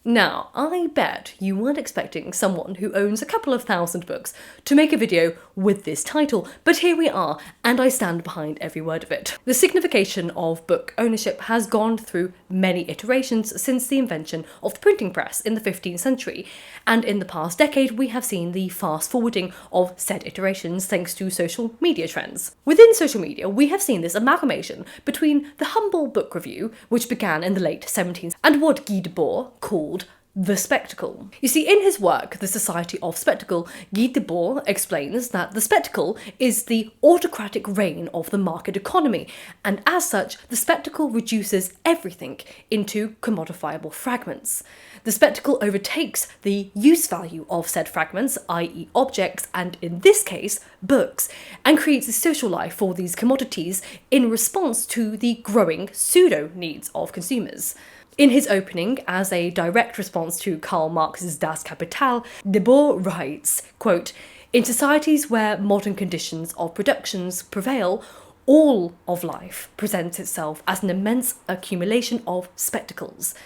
Now, I bet you weren't expecting someone who owns a couple of thousand books to make a video with this title, but here we are, and I stand behind every word of it. The signification of book ownership has gone through many iterations since the invention of the printing press in the 15th century, and in the past decade we have seen the fast forwarding of said iterations thanks to social media trends. Within social media, we have seen this amalgamation between the humble book review, which began in the late 17th, and what Guy Debord called the spectacle. You see, in his work, The Society of Spectacle, Guy Debord explains that the spectacle is the autocratic reign of the market economy, and as such, the spectacle reduces everything into commodifiable fragments. The spectacle overtakes the use value of said fragments, i.e. objects, and in this case, books, and creates a social life for these commodities in response to the growing pseudo-needs of consumers. In his opening, as a direct response to Karl Marx's Das Kapital, Debord writes, quote, "In societies where modern conditions of productions prevail, all of life presents itself as an immense accumulation of spectacles.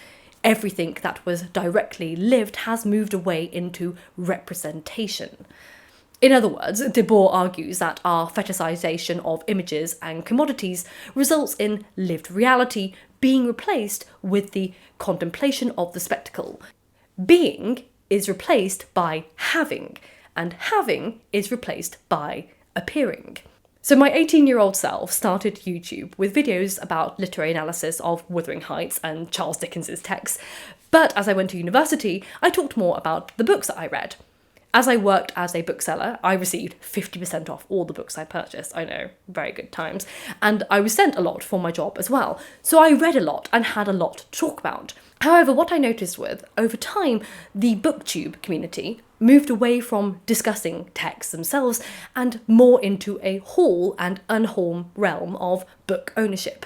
Everything that was directly lived has moved away into representation." In other words, Debord argues that our fetishization of images and commodities results in lived reality being replaced with the contemplation of the spectacle. Being is replaced by having, and having is replaced by appearing. So my 18-year-old self started YouTube with videos about literary analysis of Wuthering Heights and Charles Dickens's texts, but as I went to university, I talked more about the books that I read. As I worked as a bookseller, I received 50% off all the books I purchased. I know, very good times. And I was sent a lot for my job as well. So I read a lot and had a lot to talk about. However, what I noticed was, over time, the BookTube community moved away from discussing texts themselves and more into a haul and unhaul realm of book ownership.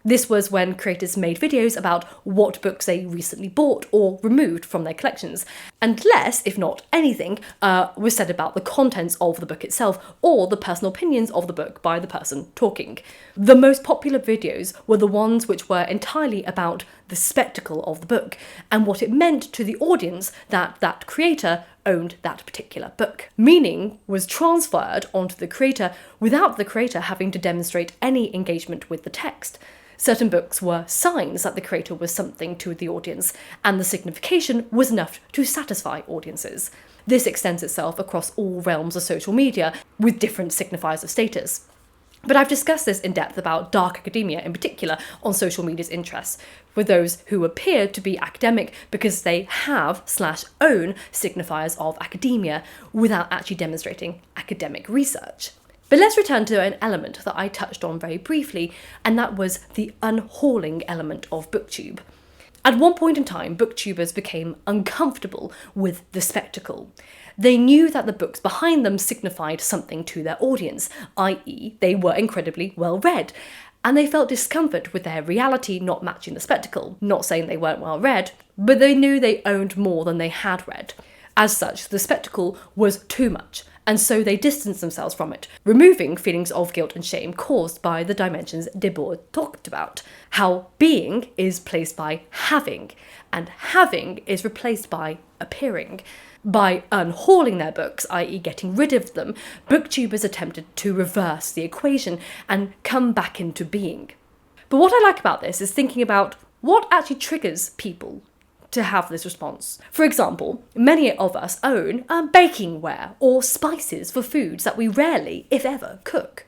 This was when creators made videos about what books they recently bought or removed from their collections, and less, if not anything, was said about the contents of the book itself or the personal opinions of the book by the person talking. The most popular videos were the ones which were entirely about the spectacle of the book and what it meant to the audience that that creator owned that particular book. Meaning was transferred onto the creator without the creator having to demonstrate any engagement with the text. Certain books were signs that the creator was something to the audience, and the signification was enough to satisfy audiences. This extends itself across all realms of social media, with different signifiers of status. But I've discussed this in depth about dark academia in particular on social media's interests, with those who appear to be academic because they have/own signifiers of academia without actually demonstrating academic research. But let's return to an element that I touched on very briefly, and that was the unhauling element of BookTube. At one point in time, booktubers became uncomfortable with the spectacle. They knew that the books behind them signified something to their audience, i.e. they were incredibly well read, and they felt discomfort with their reality not matching the spectacle. Not saying they weren't well read, but they knew they owned more than they had read. As such, the spectacle was too much, and so they distanced themselves from it, removing feelings of guilt and shame caused by the dimensions Debord talked about. How being is placed by having, and having is replaced by appearing. By unhauling their books, i.e. getting rid of them, booktubers attempted to reverse the equation and come back into being. But what I like about this is thinking about what actually triggers people to have this response. For example, many of us own baking ware or spices for foods that we rarely, if ever, cook.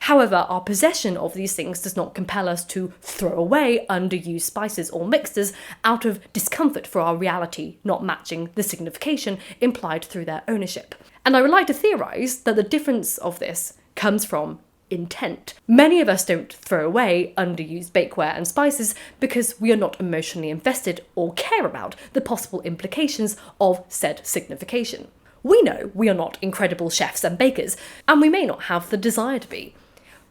However, our possession of these things does not compel us to throw away underused spices or mixtures out of discomfort for our reality not matching the signification implied through their ownership. And I would like to theorise that the difference of this comes from intent. Many of us don't throw away underused bakeware and spices because we are not emotionally invested or care about the possible implications of said signification. We know we are not incredible chefs and bakers, and we may not have the desire to be.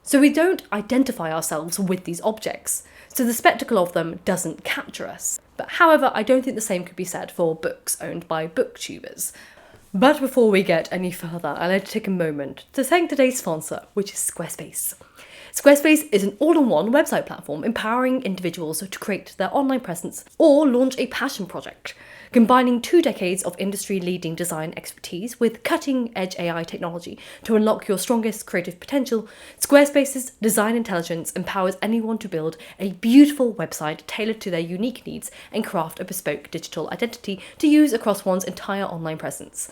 So we don't identify ourselves with these objects, so the spectacle of them doesn't capture us. But however, I don't think the same could be said for books owned by booktubers. But before we get any further, I'd like to take a moment to thank today's sponsor, which is Squarespace. Squarespace is an all-in-one website platform empowering individuals to create their online presence or launch a passion project. Combining 2 decades of industry-leading design expertise with cutting-edge AI technology to unlock your strongest creative potential, Squarespace's design intelligence empowers anyone to build a beautiful website tailored to their unique needs and craft a bespoke digital identity to use across one's entire online presence.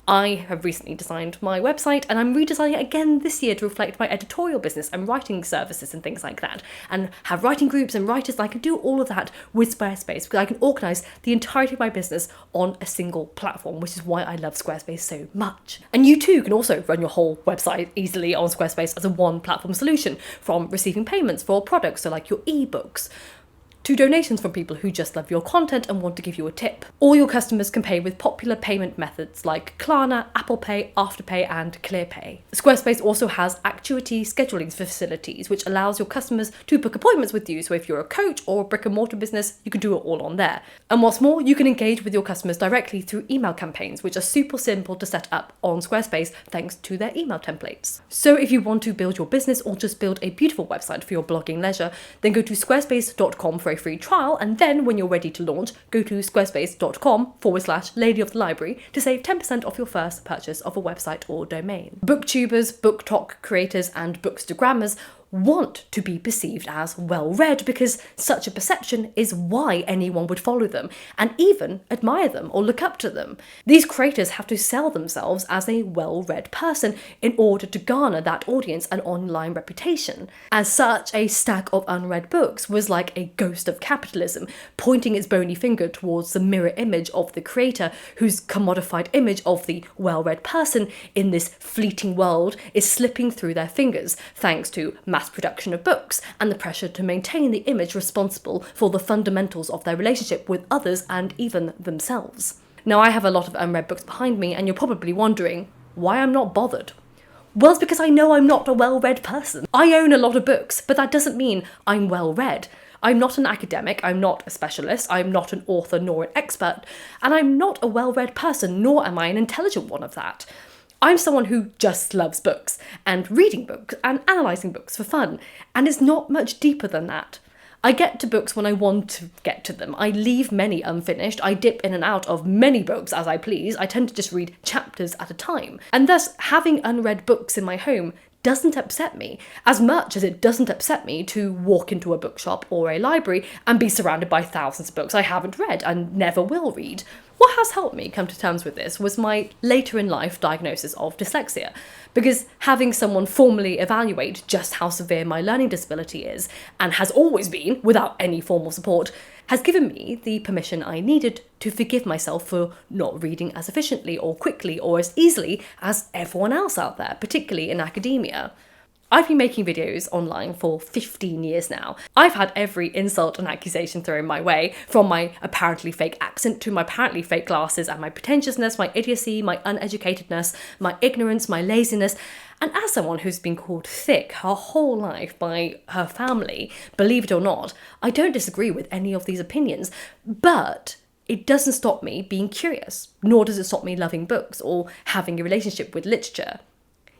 I have recently designed my website and I'm redesigning it again this year to reflect my editorial business and writing services and things like that, and have writing groups and writers, and I can do all of that with Squarespace because I can organise the entirety of my business on a single platform, which is why I love Squarespace so much. And you too can also run your whole website easily on Squarespace as a one-platform solution, from receiving payments for products, so like your ebooks, to donations from people who just love your content and want to give you a tip. All your customers can pay with popular payment methods like Klarna, Apple Pay, Afterpay and ClearPay. Squarespace also has Activity scheduling facilities, which allows your customers to book appointments with you. So if you're a coach or a brick and mortar business, you can do it all on there. And what's more, you can engage with your customers directly through email campaigns, which are super simple to set up on Squarespace thanks to their email templates. So if you want to build your business or just build a beautiful website for your blogging leisure, then go to squarespace.com for a free trial, and then when you're ready to launch, go to squarespace.com/Lady of the Library to save 10% off your first purchase of a website or domain. Booktubers, BookTok creators and Bookstagrammers want to be perceived as well-read because such a perception is why anyone would follow them and even admire them or look up to them. These creators have to sell themselves as a well-read person in order to garner that audience and online reputation. As such, a stack of unread books was like a ghost of capitalism, pointing its bony finger towards the mirror image of the creator, whose commodified image of the well-read person in this fleeting world is slipping through their fingers thanks to mass production of books and the pressure to maintain the image responsible for the fundamentals of their relationship with others and even themselves. Now, I have a lot of unread books behind me, and you're probably wondering why I'm not bothered. Well, it's because I know I'm not a well-read person. I own a lot of books, but that doesn't mean I'm well-read. I'm not an academic, I'm not a specialist, I'm not an author nor an expert, and I'm not a well-read person, nor am I an intelligent one of that. I'm someone who just loves books, and reading books, and analysing books for fun, and it's not much deeper than that. I get to books when I want to get to them. I leave many unfinished, I dip in and out of many books as I please, I tend to just read chapters at a time. And thus, having unread books in my home doesn't upset me, as much as it doesn't upset me to walk into a bookshop or a library and be surrounded by thousands of books I haven't read and never will read. What has helped me come to terms with this was my later in life diagnosis of dyslexia, because having someone formally evaluate just how severe my learning disability is, and has always been without any formal support, has given me the permission I needed to forgive myself for not reading as efficiently or quickly or as easily as everyone else out there, particularly in academia. I've been making videos online for 15 years now. I've had every insult and accusation thrown my way, from my apparently fake accent to my apparently fake glasses and my pretentiousness, my idiocy, my uneducatedness, my ignorance, my laziness. And as someone who's been called thick her whole life by her family, believe it or not, I don't disagree with any of these opinions, but it doesn't stop me being curious, nor does it stop me loving books or having a relationship with literature.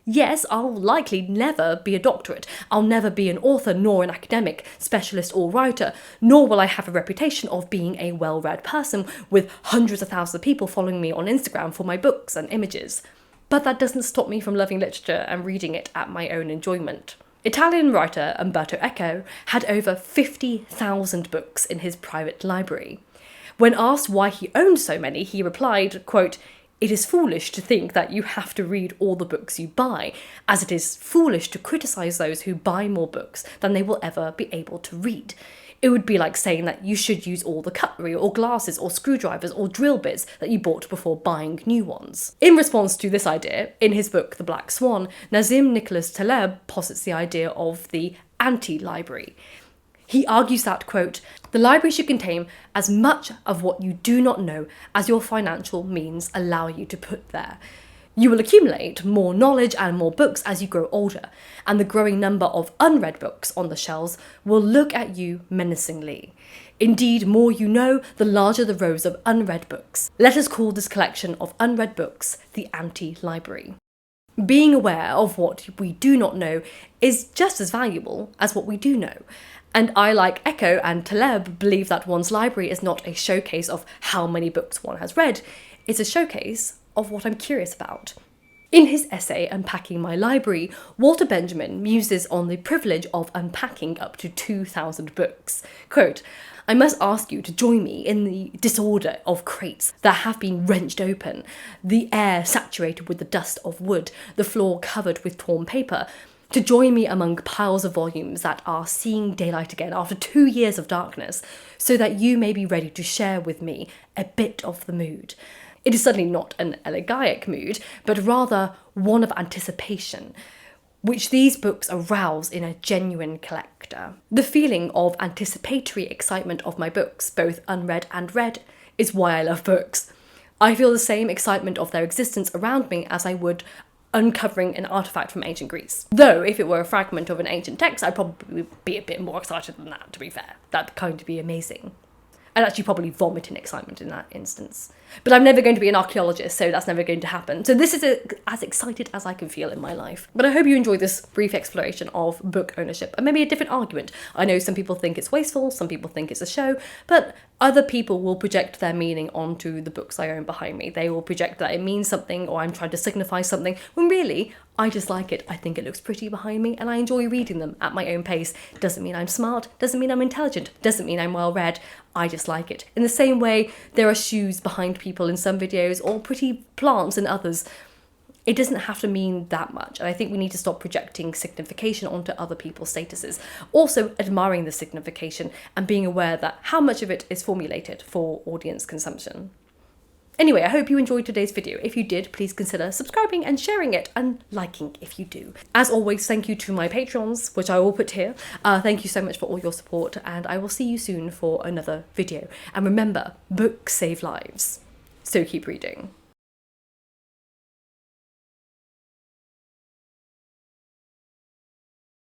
Yes, I'll likely never be a doctorate, I'll never be an author nor an academic, specialist or writer, nor will I have a reputation of being a well-read person with hundreds of thousands of people following me on Instagram for my books and images. But that doesn't stop me from loving literature and reading it at my own enjoyment. Italian writer Umberto Eco had over 50,000 books in his private library. When asked why he owned so many, he replied, quote, "It is foolish to think that you have to read all the books you buy, as it is foolish to criticise those who buy more books than they will ever be able to read. It would be like saying that you should use all the cutlery or glasses or screwdrivers or drill bits that you bought before buying new ones." In response to this idea, in his book The Black Swan, Nassim Taleb posits the idea of the antilibrary. He argues that, quote, "The library should contain as much of what you do not know as your financial means allow you to put there. You will accumulate more knowledge and more books as you grow older, and the growing number of unread books on the shelves will look at you menacingly. Indeed, more you know, the larger the rows of unread books. Let us call this collection of unread books the anti-library." Being aware of what we do not know is just as valuable as what we do know. And I, like Echo and Taleb, believe that one's library is not a showcase of how many books one has read, it's a showcase of what I'm curious about. In his essay, Unpacking My Library, Walter Benjamin muses on the privilege of unpacking up to 2,000 books. Quote, "I must ask you to join me in the disorder of crates that have been wrenched open, the air saturated with the dust of wood, the floor covered with torn paper, to join me among piles of volumes that are seeing daylight again after 2 years of darkness, so that you may be ready to share with me a bit of the mood. It is certainly not an elegiac mood, but rather one of anticipation, which these books arouse in a genuine collector. The feeling of anticipatory excitement of my books, both unread and read, is why I love books. I feel the same excitement of their existence around me as I would uncovering an artifact from ancient Greece. Though, if it were a fragment of an ancient text, I'd probably be a bit more excited than that, to be fair. That'd kind of be amazing. I'd actually probably vomit in excitement in that instance. But I'm never going to be an archaeologist, so that's never going to happen. So this is as excited as I can feel in my life. But I hope you enjoyed this brief exploration of book ownership and maybe a different argument. I know some people think it's wasteful, some people think it's a show, but other people will project their meaning onto the books I own behind me. They will project that it means something or I'm trying to signify something, when really, I just like it. I think it looks pretty behind me and I enjoy reading them at my own pace. Doesn't mean I'm smart, doesn't mean I'm intelligent, doesn't mean I'm well read. I just like it. In the same way, there are shoes behind people in some videos or pretty plants in others. It doesn't have to mean that much, and I think we need to stop projecting signification onto other people's statuses. Also admiring the signification and being aware that how much of it is formulated for audience consumption. Anyway, I hope you enjoyed today's video. If you did, please consider subscribing and sharing it and liking if you do. As always, thank you to my patrons, which I will put here. Thank you so much for all your support, and I will see you soon for another video. And remember, books save lives, so keep reading.